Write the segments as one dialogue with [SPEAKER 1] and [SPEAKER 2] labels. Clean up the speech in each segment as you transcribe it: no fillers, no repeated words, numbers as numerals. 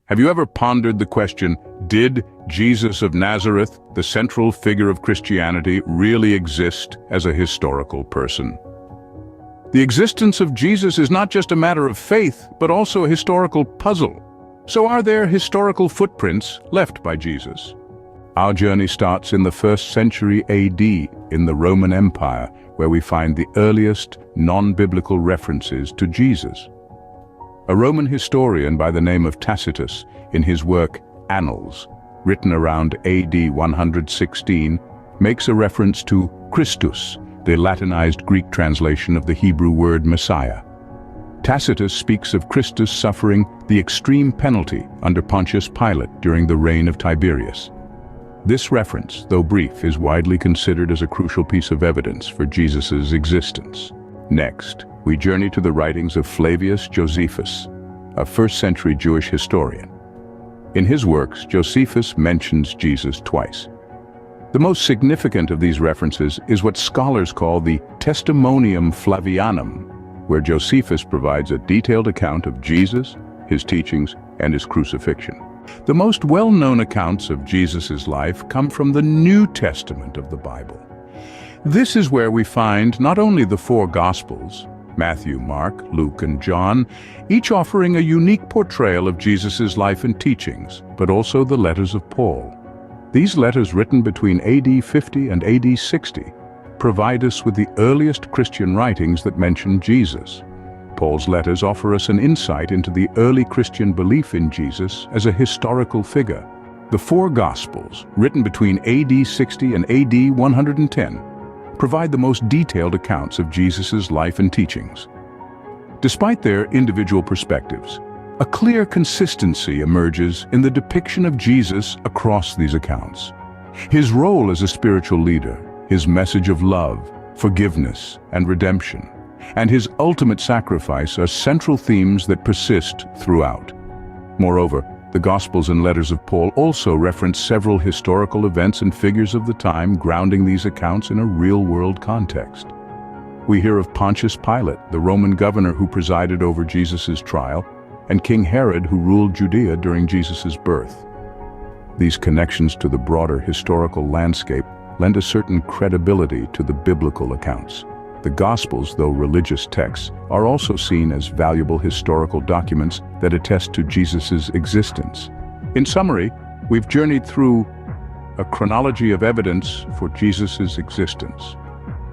[SPEAKER 1] Have you ever pondered the question, did Jesus of Nazareth, the central figure of Christianity, really exist as a historical person? The existence of Jesus is not just a matter of faith, but also a historical puzzle. So are there historical footprints left by Jesus? Our journey starts in the 1st century AD in the Roman Empire, where we find the earliest non-biblical references to Jesus. A Roman historian by the name of Tacitus, in his work Annals, written around AD 116, makes a reference to Christus, the Latinized Greek translation of the Hebrew word Messiah. Tacitus speaks of Christus suffering the extreme penalty under Pontius Pilate during the reign of Tiberius. This reference, though brief, is widely considered as a crucial piece of evidence for Jesus' existence. Next, we journey to the writings of Flavius Josephus, a 1st century Jewish historian. In his works, Josephus mentions Jesus twice. The most significant of these references is what scholars call the Testimonium Flavianum, where Josephus provides a detailed account of Jesus, his teachings, and his crucifixion. The most well-known accounts of Jesus' life come from the New Testament of the Bible. This is where we find not only the 4 Gospels, Matthew, Mark, Luke, and John, each offering a unique portrayal of Jesus' life and teachings, but also the letters of Paul. These letters, written between AD 50 and AD 60, provide us with the earliest Christian writings that mention Jesus. Paul's letters offer us an insight into the early Christian belief in Jesus as a historical figure. The 4 Gospels, written between AD 60 and AD 110, provide the most detailed accounts of Jesus' life and teachings. Despite their individual perspectives, a clear consistency emerges in the depiction of Jesus across these accounts. His role as a spiritual leader, his message of love, forgiveness, and redemption, and his ultimate sacrifice are central themes that persist throughout. Moreover, the Gospels and letters of Paul also reference several historical events and figures of the time, grounding these accounts in a real-world context. We hear of Pontius Pilate, the Roman governor who presided over Jesus' trial, and King Herod, who ruled Judea during Jesus' birth. These connections to the broader historical landscape lend a certain credibility to the biblical accounts. The Gospels, though religious texts, are also seen as valuable historical documents that attest to Jesus' existence. In summary, we've journeyed through a chronology of evidence for Jesus' existence.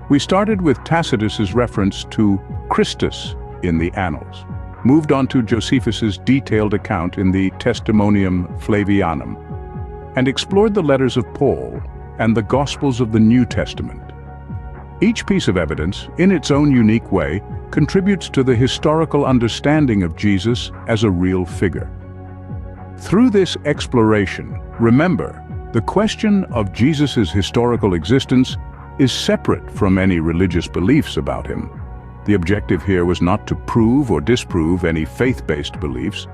[SPEAKER 1] We started with Tacitus's reference to Christus in the Annals, moved on to Josephus's detailed account in the Testimonium Flavianum, and explored the letters of Paul and the Gospels of the New Testament. Each piece of evidence, in its own unique way, contributes to the historical understanding of Jesus as a real figure. Through this exploration, remember, the question of Jesus' historical existence is separate from any religious beliefs about him. The objective here was not to prove or disprove any faith-based beliefs,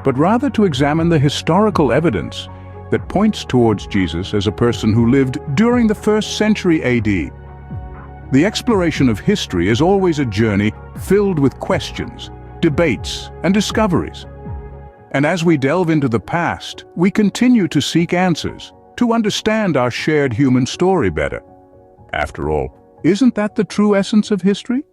[SPEAKER 1] but rather to examine the historical evidence that points towards Jesus as a person who lived during the 1st century AD. The exploration of history is always a journey filled with questions, debates, and discoveries. And as we delve into the past, we continue to seek answers, to understand our shared human story better. After all, isn't that the true essence of history?